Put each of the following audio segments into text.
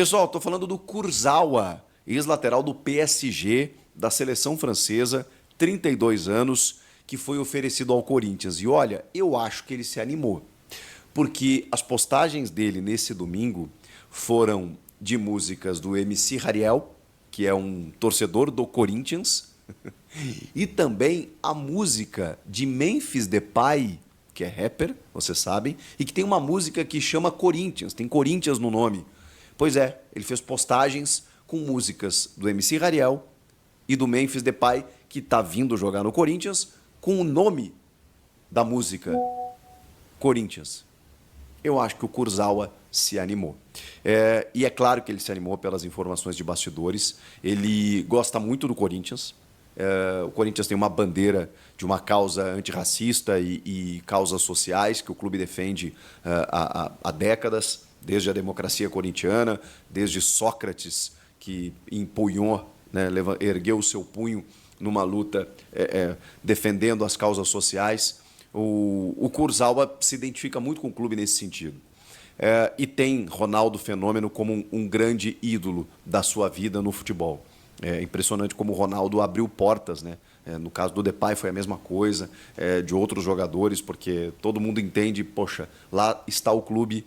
Pessoal, estou falando do Kurzawa, ex-lateral do PSG, da seleção francesa, 32 anos, que foi oferecido ao Corinthians. E olha, eu acho que ele se animou, porque as postagens dele nesse domingo foram de músicas do MC Hariel, que é um torcedor do Corinthians, e também a música de Memphis Depay, que é rapper, vocês sabem, e que tem uma música que chama Corinthians, tem Corinthians no nome. Pois é, ele fez postagens com músicas do MC Hariel e do Memphis Depay, que está vindo jogar no Corinthians, com o nome da música Corinthians. Eu acho que o Kurzawa se animou. E é claro que ele se animou pelas informações de bastidores. Ele gosta muito do Corinthians. O Corinthians tem uma bandeira de uma causa antirracista e causas sociais que o clube defende há décadas, desde a democracia corintiana, desde Sócrates, que empunhou, né, ergueu o seu punho numa luta defendendo as causas sociais. O Kurzawa se identifica muito com o clube nesse sentido. E tem Ronaldo Fenômeno como um grande ídolo da sua vida no futebol. É impressionante como o Ronaldo abriu portas, né? No caso do Depay foi a mesma coisa, de outros jogadores, porque todo mundo entende, poxa, lá está o clube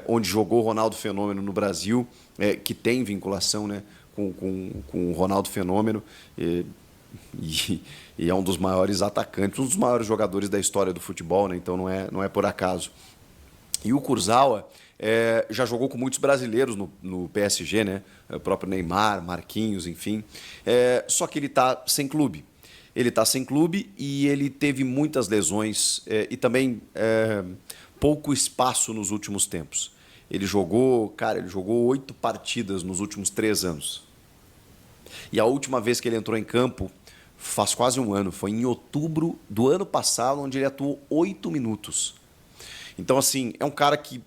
onde jogou o Ronaldo Fenômeno no Brasil, que tem vinculação, né, com o Ronaldo Fenômeno, e é um dos maiores atacantes, um dos maiores jogadores da história do futebol, né? Então não é por acaso. E o Kurzawa já jogou com muitos brasileiros no PSG, né? O próprio Neymar, Marquinhos, enfim. Só que ele está sem clube. Ele está sem clube e ele teve muitas lesões e também pouco espaço nos últimos tempos. Ele jogou 8 partidas nos últimos 3 anos. E a última vez que ele entrou em campo faz quase um ano, foi em outubro do ano passado, onde ele atuou 8 minutos. Então, assim, é um cara que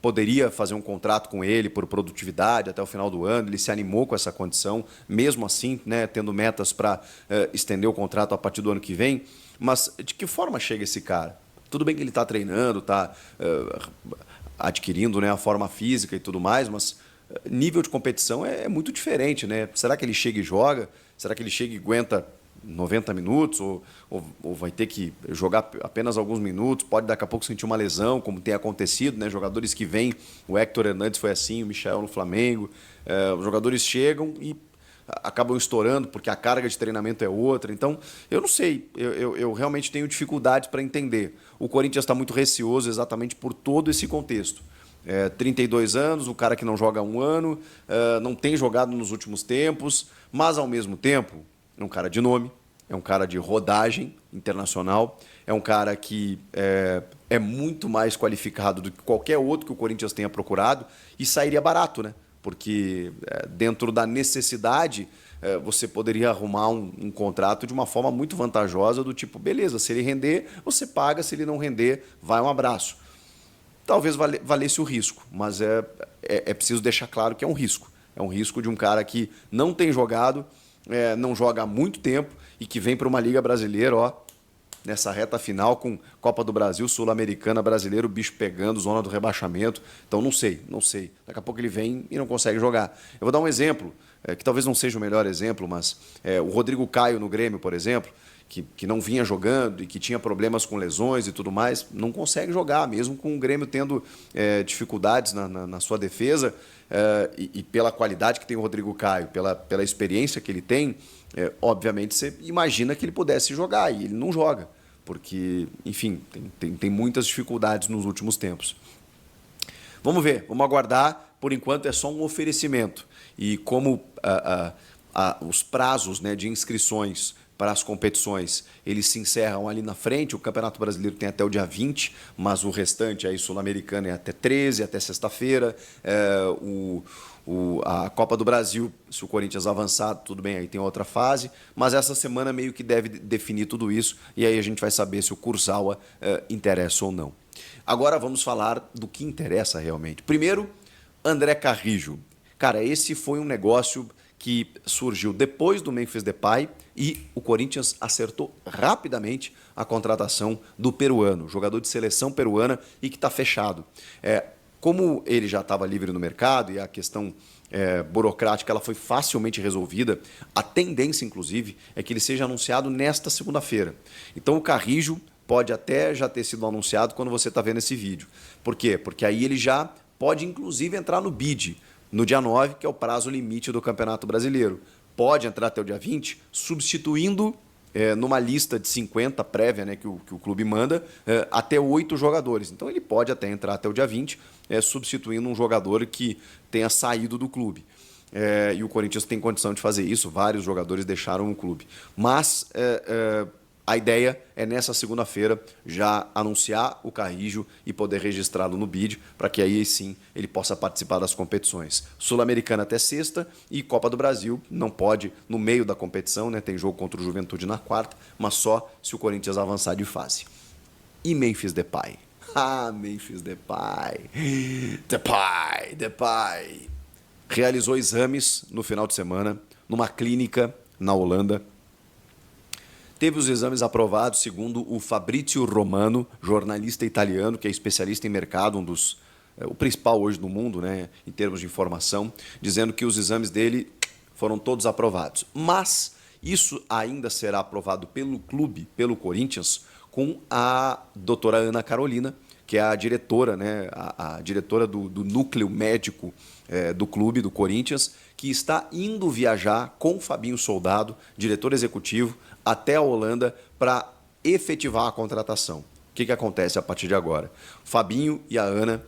poderia fazer um contrato com ele por produtividade até o final do ano. Ele se animou com essa condição, mesmo assim, né, tendo metas para estender o contrato a partir do ano que vem. Mas de que forma chega esse cara? Tudo bem que ele está treinando, está adquirindo, né, a forma física e tudo mais, mas nível de competição é muito diferente, né? Será que ele chega e joga? Será que ele chega e aguenta 90 minutos ou vai ter que jogar apenas alguns minutos, pode daqui a pouco sentir uma lesão, como tem acontecido, né? Jogadores que vêm, o Héctor Hernandes foi assim, o Michael no Flamengo, os jogadores chegam e acabam estourando porque a carga de treinamento é outra. Então, eu não sei, eu realmente tenho dificuldades para entender. O Corinthians está muito receoso exatamente por todo esse contexto. 32 anos, o cara que não joga há um ano, não tem jogado nos últimos tempos, mas ao mesmo tempo é um cara de nome, é um cara de rodagem internacional, é um cara que é muito mais qualificado do que qualquer outro que o Corinthians tenha procurado e sairia barato, né? Porque dentro da necessidade você poderia arrumar um contrato de uma forma muito vantajosa, do tipo, beleza, se ele render, você paga, se ele não render, vai um abraço. Talvez valesse o risco, mas é preciso deixar claro que é um risco. É um risco de um cara que não tem jogado, não joga há muito tempo e que vem para uma Liga Brasileira, ó, nessa reta final com Copa do Brasil, Sul-Americana, Brasileiro, bicho pegando, zona do rebaixamento. Então não sei. Daqui a pouco ele vem e não consegue jogar. Eu vou dar um exemplo, que talvez não seja o melhor exemplo, mas o Rodrigo Caio no Grêmio, por exemplo, que não vinha jogando e que tinha problemas com lesões e tudo mais, não consegue jogar, mesmo com o Grêmio tendo dificuldades na sua defesa, e pela qualidade que tem o Rodrigo Caio, pela experiência que ele tem, obviamente você imagina que ele pudesse jogar, e ele não joga, porque, enfim, tem muitas dificuldades nos últimos tempos. Vamos ver, vamos aguardar. Por enquanto é só um oferecimento. E como os prazos, né, de inscrições para as competições, eles se encerram ali na frente. O Campeonato Brasileiro tem até o dia 20, mas o restante aí sul-americano é até 13, até sexta-feira. A Copa do Brasil, se o Corinthians avançar, tudo bem, aí tem outra fase, mas essa semana meio que deve definir tudo isso, e aí a gente vai saber se o Kurzawa interessa ou não. Agora vamos falar do que interessa realmente. Primeiro, André Carrillo. Cara, esse foi um negócio que surgiu depois do Memphis Depay e o Corinthians acertou rapidamente a contratação do peruano, jogador de seleção peruana e que está fechado. Como ele já estava livre no mercado e a questão burocrática ela foi facilmente resolvida, a tendência, inclusive, é que ele seja anunciado nesta segunda-feira. Então o Carrijo pode até já ter sido anunciado quando você está vendo esse vídeo. Por quê? Porque aí ele já pode, inclusive, entrar no bid no dia 9, que é o prazo limite do Campeonato Brasileiro. Pode entrar até o dia 20, substituindo numa lista de 50 prévia, né, que o clube manda, até 8 jogadores. Então ele pode até entrar até o dia 20, substituindo um jogador que tenha saído do clube. E o Corinthians tem condição de fazer isso, vários jogadores deixaram o clube. Mas a ideia é nessa segunda-feira já anunciar o Carrijo e poder registrá-lo no BID, para que aí sim ele possa participar das competições. Sul-Americana até sexta e Copa do Brasil não pode no meio da competição, né? Tem jogo contra o Juventude na quarta, mas só se o Corinthians avançar de fase. E Memphis Depay? Ah, Memphis Depay. Depay. Realizou exames no final de semana numa clínica na Holanda. Teve os exames aprovados, segundo o Fabrizio Romano, jornalista italiano, que é especialista em mercado, o principal hoje no mundo, né, em termos de informação, dizendo que os exames dele foram todos aprovados. Mas isso ainda será aprovado pelo clube, pelo Corinthians, com a doutora Ana Carolina, que é a diretora, né, a diretora do núcleo médico do clube, do Corinthians, que está indo viajar com o Fabinho Soldado, diretor executivo, até a Holanda para efetivar a contratação. O que acontece a partir de agora? O Fabinho e a Ana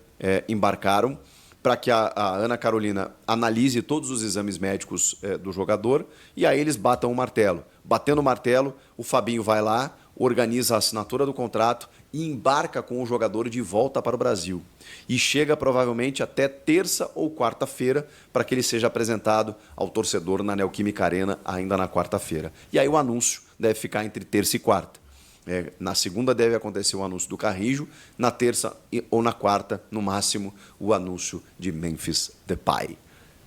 embarcaram para que a Ana Carolina analise todos os exames médicos do jogador e aí eles batam o martelo. Batendo o martelo, o Fabinho vai lá, organiza a assinatura do contrato e embarca com o jogador de volta para o Brasil. E chega provavelmente até terça ou quarta-feira para que ele seja apresentado ao torcedor na Neoquímica Arena ainda na quarta-feira. E aí o anúncio deve ficar entre terça e quarta. Na segunda deve acontecer o anúncio do Carrijo, na terça ou na quarta, no máximo, o anúncio de Memphis Depay.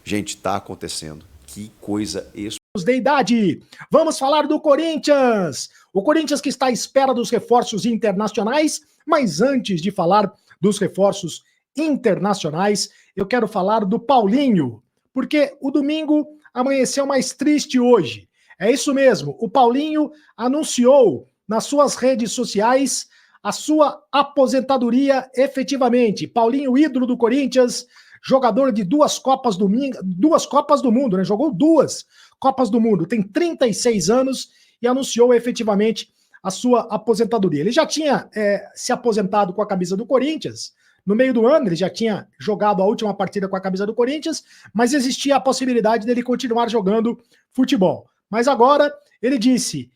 Gente, está acontecendo. Que coisa de idade. Vamos falar do Corinthians. O Corinthians que está à espera dos reforços internacionais, mas antes de falar dos reforços internacionais, eu quero falar do Paulinho, porque o domingo amanheceu mais triste hoje. É isso mesmo, o Paulinho anunciou nas suas redes sociais a sua aposentadoria efetivamente. Paulinho, ídolo do Corinthians, jogador de duas Copas do Mundo, né? Jogou duas Copas do Mundo, tem 36 anos e anunciou efetivamente a sua aposentadoria. Ele já tinha se aposentado com a camisa do Corinthians, no meio do ano ele já tinha jogado a última partida com a camisa do Corinthians, mas existia a possibilidade dele continuar jogando futebol. Mas agora ele disse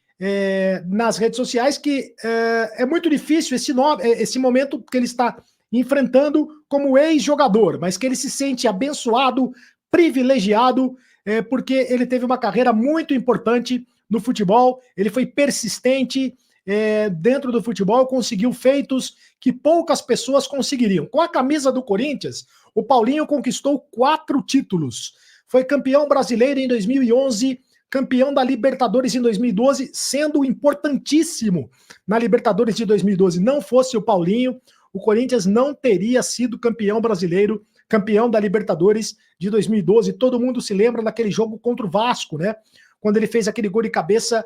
nas redes sociais que é muito difícil esse momento que ele está enfrentando como ex-jogador, mas que ele se sente abençoado, privilegiado, porque ele teve uma carreira muito importante no futebol, ele foi persistente dentro do futebol, conseguiu feitos que poucas pessoas conseguiriam. Com a camisa do Corinthians, o Paulinho conquistou 4 títulos. Foi campeão brasileiro em 2011, campeão da Libertadores em 2012, sendo importantíssimo na Libertadores de 2012. Não fosse o Paulinho, o Corinthians não teria sido campeão brasileiro, campeão da Libertadores de 2012. Todo mundo se lembra daquele jogo contra o Vasco, né? Quando ele fez aquele gol de cabeça,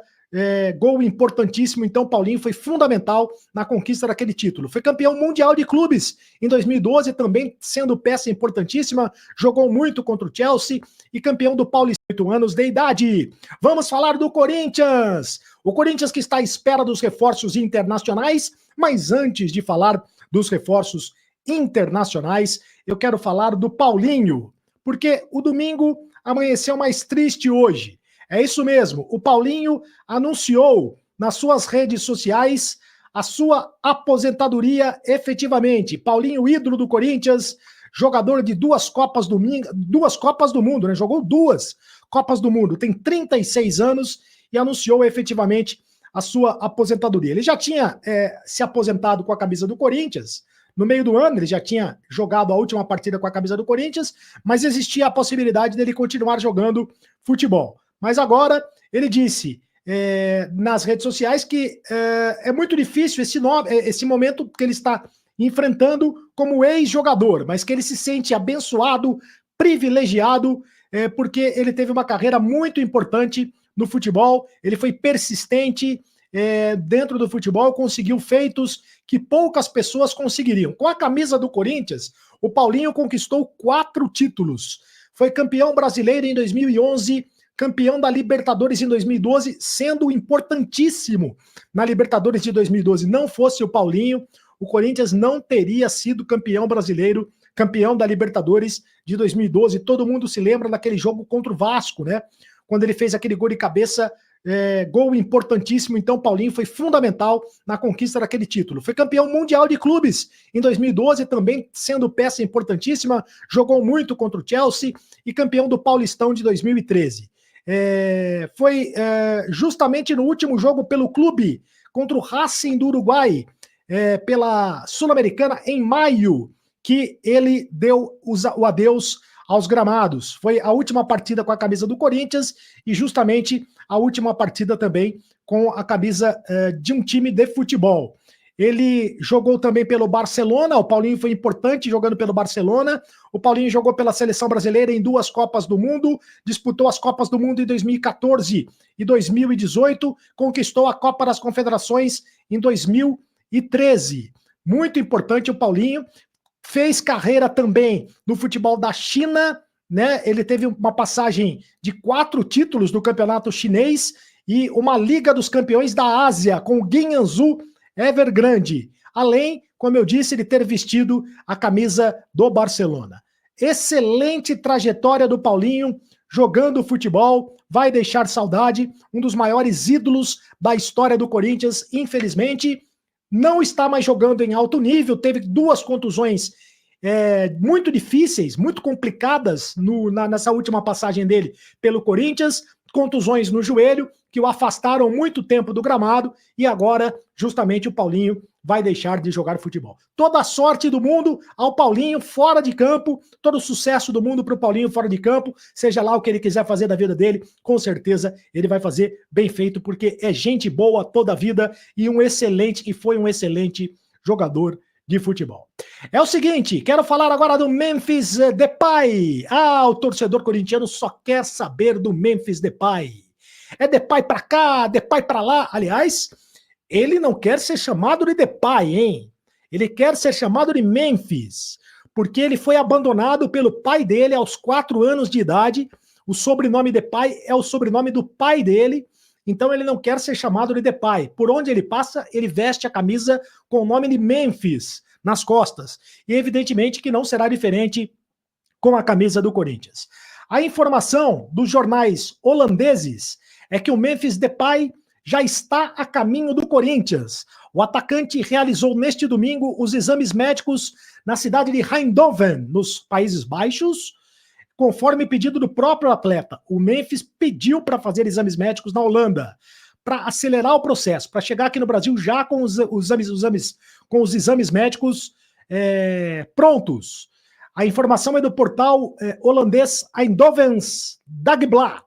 gol importantíssimo. Então, Paulinho foi fundamental na conquista daquele título. Foi campeão mundial de clubes em 2012, também sendo peça importantíssima. Jogou muito contra o Chelsea e campeão do Paulista, 8 anos de idade. Vamos falar do Corinthians. O Corinthians que está à espera dos reforços internacionais, mas antes de falar dos reforços internacionais, eu quero falar do Paulinho, porque o domingo amanheceu mais triste hoje. É isso mesmo, o Paulinho anunciou nas suas redes sociais a sua aposentadoria efetivamente. Paulinho, ídolo do Corinthians, jogador de duas Copas do Mundo, né? Jogou duas Copas do Mundo, tem 36 anos e anunciou efetivamente a sua aposentadoria. Ele já tinha se aposentado com a camisa do Corinthians, no meio do ano ele já tinha jogado a última partida com a camisa do Corinthians, mas existia a possibilidade dele continuar jogando futebol. Mas agora ele disse nas redes sociais que é muito difícil esse momento que ele está enfrentando como ex-jogador, mas que ele se sente abençoado, privilegiado, porque ele teve uma carreira muito importante no futebol, ele foi persistente dentro do futebol, conseguiu feitos que poucas pessoas conseguiriam. Com a camisa do Corinthians, o Paulinho conquistou 4 títulos. Foi campeão brasileiro em 2011, campeão da Libertadores em 2012, sendo importantíssimo na Libertadores de 2012. Não fosse o Paulinho, o Corinthians não teria sido campeão brasileiro, campeão da Libertadores de 2012. Todo mundo se lembra daquele jogo contra o Vasco, né? Quando ele fez aquele gol de cabeça, gol importantíssimo. Então, Paulinho foi fundamental na conquista daquele título. Foi campeão mundial de clubes em 2012, também sendo peça importantíssima. Jogou muito contra o Chelsea e campeão do Paulistão de 2013. Foi justamente no último jogo pelo clube contra o Racing do Uruguai, pela Sul-Americana, em maio, que ele deu o adeus aos gramados. Foi a última partida com a camisa do Corinthians e justamente a última partida também com a camisa de um time de futebol. Ele jogou também pelo Barcelona, o Paulinho foi importante jogando pelo Barcelona, o Paulinho jogou pela Seleção Brasileira em 2 Copas do Mundo, disputou as Copas do Mundo em 2014 e 2018, conquistou a Copa das Confederações em 2013. Muito importante o Paulinho, fez carreira também no futebol da China, né? Ele teve uma passagem de 4 títulos no campeonato chinês e uma Liga dos Campeões da Ásia com o Guangzhou Evergrande, além, como eu disse, de ter vestido a camisa do Barcelona. Excelente trajetória do Paulinho, jogando futebol, vai deixar saudade, um dos maiores ídolos da história do Corinthians, infelizmente, não está mais jogando em alto nível, teve 2 contusões muito difíceis, muito complicadas nessa última passagem dele pelo Corinthians, contusões no joelho, que o afastaram muito tempo do gramado, e agora, justamente, o Paulinho vai deixar de jogar futebol. Toda a sorte do mundo ao Paulinho fora de campo, todo o sucesso do mundo para o Paulinho fora de campo, seja lá o que ele quiser fazer da vida dele, com certeza ele vai fazer bem feito, porque é gente boa toda a vida e foi um excelente jogador de futebol. É o seguinte, quero falar agora do Memphis Depay. O torcedor corintiano só quer saber do Memphis Depay. É Depay pra cá, Depay pra lá. Aliás, ele não quer ser chamado de Depay, hein? Ele quer ser chamado de Memphis, porque ele foi abandonado pelo pai dele aos 4 anos de idade. O sobrenome Depay é o sobrenome do pai dele, então ele não quer ser chamado de Depay. Por onde ele passa, ele veste a camisa com o nome de Memphis nas costas. E evidentemente que não será diferente com a camisa do Corinthians. A informação dos jornais holandeses é que o Memphis Depay já está a caminho do Corinthians. O atacante realizou neste domingo os exames médicos na cidade de Eindhoven, nos Países Baixos, conforme pedido do próprio atleta. O Memphis pediu para fazer exames médicos na Holanda, para acelerar o processo, para chegar aqui no Brasil já com os exames médicos prontos. A informação é do portal holandês Eindhovens Dagblad.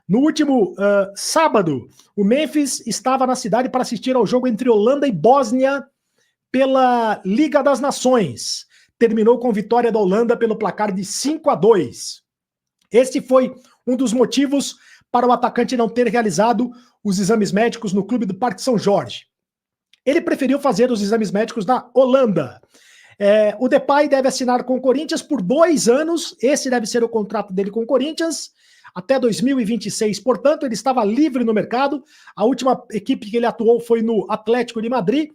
No último sábado, o Memphis estava na cidade para assistir ao jogo entre Holanda e Bósnia pela Liga das Nações. Terminou com vitória da Holanda pelo placar de 5-2. Este foi um dos motivos para o atacante não ter realizado os exames médicos no clube do Parque São Jorge. Ele preferiu fazer os exames médicos na Holanda. O Depay deve assinar com o Corinthians por 2 anos. Esse deve ser o contrato dele com o Corinthians até 2026. Portanto, ele estava livre no mercado. A última equipe que ele atuou foi no Atlético de Madrid.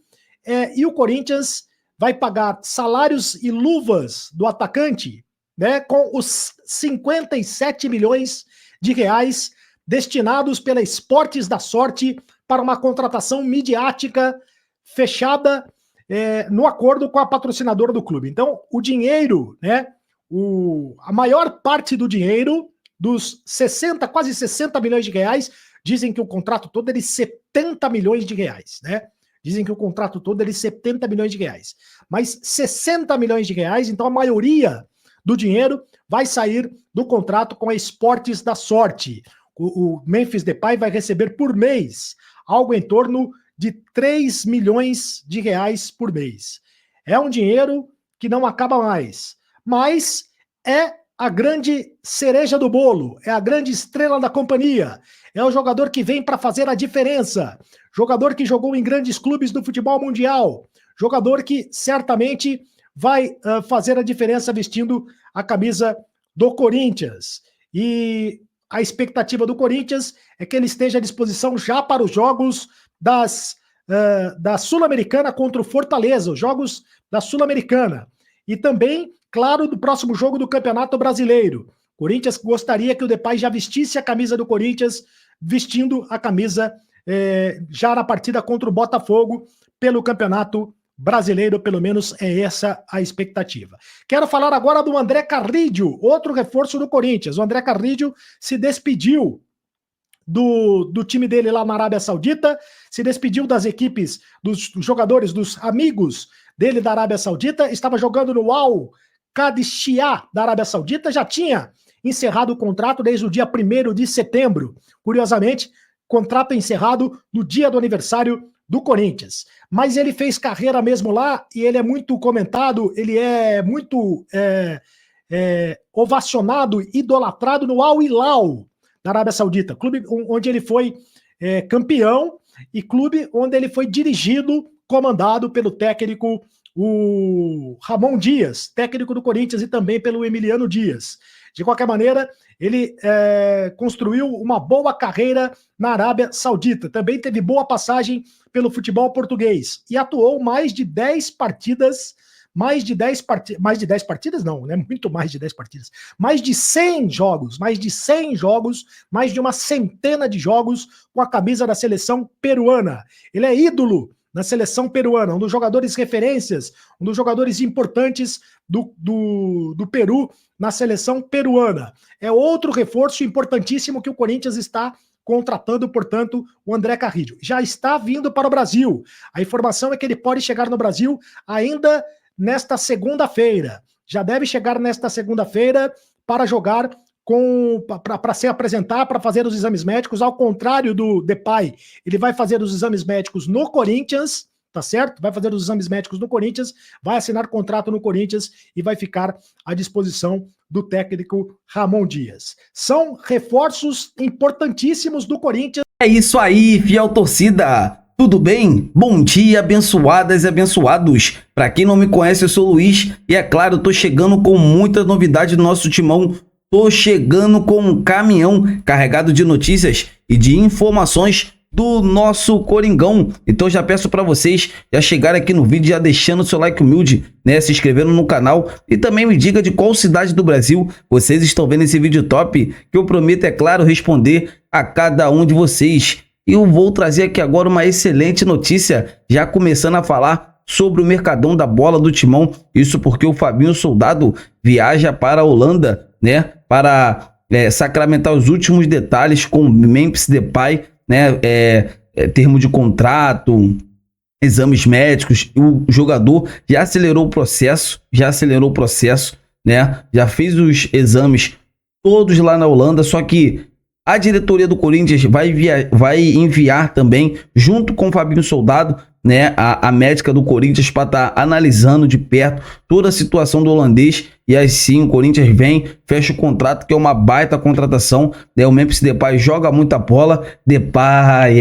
E o Corinthians vai pagar salários e luvas do atacante, né, com os 57 milhões de reais destinados pela Esportes da Sorte para uma contratação midiática fechada no acordo com a patrocinadora do clube. Então, o dinheiro, né, a maior parte do dinheiro, dos quase 60 milhões de reais, dizem que o contrato todo é de 70 milhões de reais, né? Dizem que o contrato todo é de 70 milhões de reais. Mas 60 milhões de reais, então a maioria do dinheiro vai sair do contrato com a Esportes da Sorte. O Memphis Depay vai receber por mês algo em torno de 3 milhões de reais por mês. É um dinheiro que não acaba mais, mas é a grande cereja do bolo, é a grande estrela da companhia, é o jogador que vem para fazer a diferença, jogador que jogou em grandes clubes do futebol mundial, jogador que certamente vai fazer a diferença vestindo a camisa do Corinthians. E a expectativa do Corinthians é que ele esteja à disposição já para os jogos da Sul-Americana contra o Fortaleza, os jogos da Sul-Americana. E também, claro, do próximo jogo do Campeonato Brasileiro. O Corinthians gostaria que o Depay já vestisse a camisa do Corinthians, vestindo a camisa já na partida contra o Botafogo pelo Campeonato Brasileiro, pelo menos é essa a expectativa. Quero falar agora do André Carrillo, outro reforço do Corinthians. O André Carrillo se despediu do time dele lá na Arábia Saudita, se despediu das equipes, dos jogadores, dos amigos dele da Arábia Saudita, estava jogando no Al Qadisiyah da Arábia Saudita, já tinha encerrado o contrato desde o dia 1º de setembro. Curiosamente, contrato encerrado no dia do aniversário do Corinthians. Mas ele fez carreira mesmo lá e ele é muito comentado, ele é muito ovacionado, idolatrado no Al Hilal da Arábia Saudita, clube onde ele foi campeão e clube onde ele foi dirigido, comandado pelo técnico o Ramon Dias, técnico do Corinthians, e também pelo Emiliano Dias. De qualquer maneira, ele construiu uma boa carreira na Arábia Saudita. Também teve boa passagem pelo futebol português e atuou mais de 10 partidas, mais de 10 partidas não, né? Muito mais de 10 partidas. Mais de 100 jogos, mais de uma centena de jogos com a camisa da seleção peruana. Ele é ídolo na seleção peruana, um dos jogadores referências, um dos jogadores importantes do Peru na seleção peruana. É outro reforço importantíssimo que o Corinthians está contratando, portanto, o André Carrillo. Já está vindo para o Brasil. A informação é que ele pode chegar no Brasil ainda nesta segunda-feira. Já deve chegar nesta segunda-feira para jogar para se apresentar, para fazer os exames médicos, ao contrário do Depay. Ele vai fazer os exames médicos no Corinthians, tá certo? Vai fazer os exames médicos no Corinthians, vai assinar contrato no Corinthians e vai ficar à disposição do técnico Ramon Dias. São reforços importantíssimos do Corinthians. É isso aí, fiel torcida! Tudo bem? Bom dia, abençoadas e abençoados! Para quem não me conhece, eu sou o Luiz e é claro, eu tô chegando com muita novidade do nosso timão. Tô chegando com um caminhão carregado de notícias e de informações do nosso Coringão. Então já peço para vocês já chegarem aqui no vídeo, já deixando o seu like humilde, né, se inscrevendo no canal e também me diga de qual cidade do Brasil vocês estão vendo esse vídeo top, que eu prometo, é claro, responder a cada um de vocês. E eu vou trazer aqui agora uma excelente notícia, já começando a falar sobre o mercadão da bola do timão. Isso porque o Fabinho Soldado viaja para a Holanda, né, para sacramentar os últimos detalhes com o Memphis Depay, né, termo de contrato, exames médicos. O jogador já acelerou o processo, né, já fez os exames todos lá na Holanda, só que a diretoria do Corinthians vai enviar também, junto com o Fabinho Soldado, né, a médica do Corinthians, para estar analisando de perto toda a situação do holandês. E assim o Corinthians vem, fecha o contrato, que é uma baita contratação, né? O Memphis Depay joga muita bola, Depay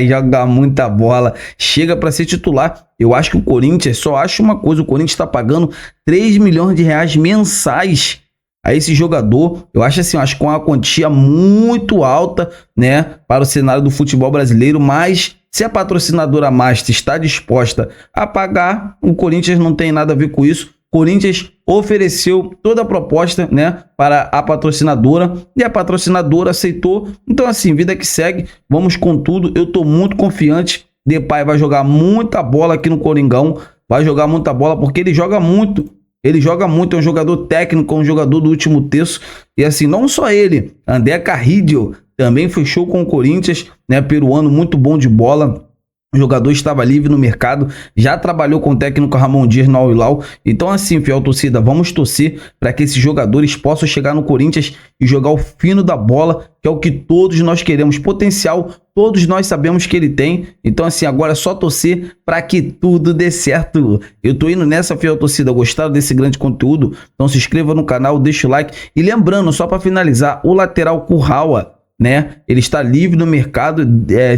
joga muita bola, chega para ser titular. Eu acho que o Corinthians, só acho uma coisa, o Corinthians está pagando 3 milhões de reais mensais a esse jogador. Eu acho assim, eu acho que é uma quantia muito alta, né, para o cenário do futebol brasileiro, mas se a patrocinadora Master está disposta a pagar, o Corinthians não tem nada a ver com isso. O Corinthians ofereceu toda a proposta, né, para a patrocinadora e a patrocinadora aceitou. Então assim, vida que segue, vamos com tudo. Eu estou muito confiante. Depay vai jogar muita bola aqui no Coringão, vai jogar muita bola porque ele joga muito. Ele joga muito, é um jogador técnico, é um jogador do último terço. E assim, não só ele, André Carrillo também fechou com o Corinthians, né, peruano, muito bom de bola. O jogador estava livre no mercado, já trabalhou com o técnico Ramon Dias no Al Hilal. Então assim, fiel torcida, vamos torcer para que esses jogadores possam chegar no Corinthians e jogar o fino da bola, que é o que todos nós queremos. Potencial, todos nós sabemos que ele tem. Então assim, agora é só torcer para que tudo dê certo. Eu tô indo nessa, fiel torcida. Gostaram desse grande conteúdo? Então se inscreva no canal, deixa o like. E lembrando, só para finalizar, o lateral Kurrawa, né? Ele está livre no mercado,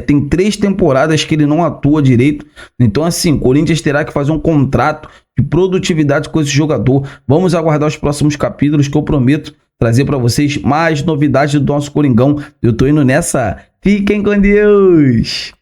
tem 3 temporadas que ele não atua direito. Então assim, o Corinthians terá que fazer um contrato de produtividade com esse jogador. Vamos aguardar os próximos capítulos, que eu prometo trazer para vocês mais novidades do nosso Coringão. Eu tô indo nessa. Fiquem com Deus!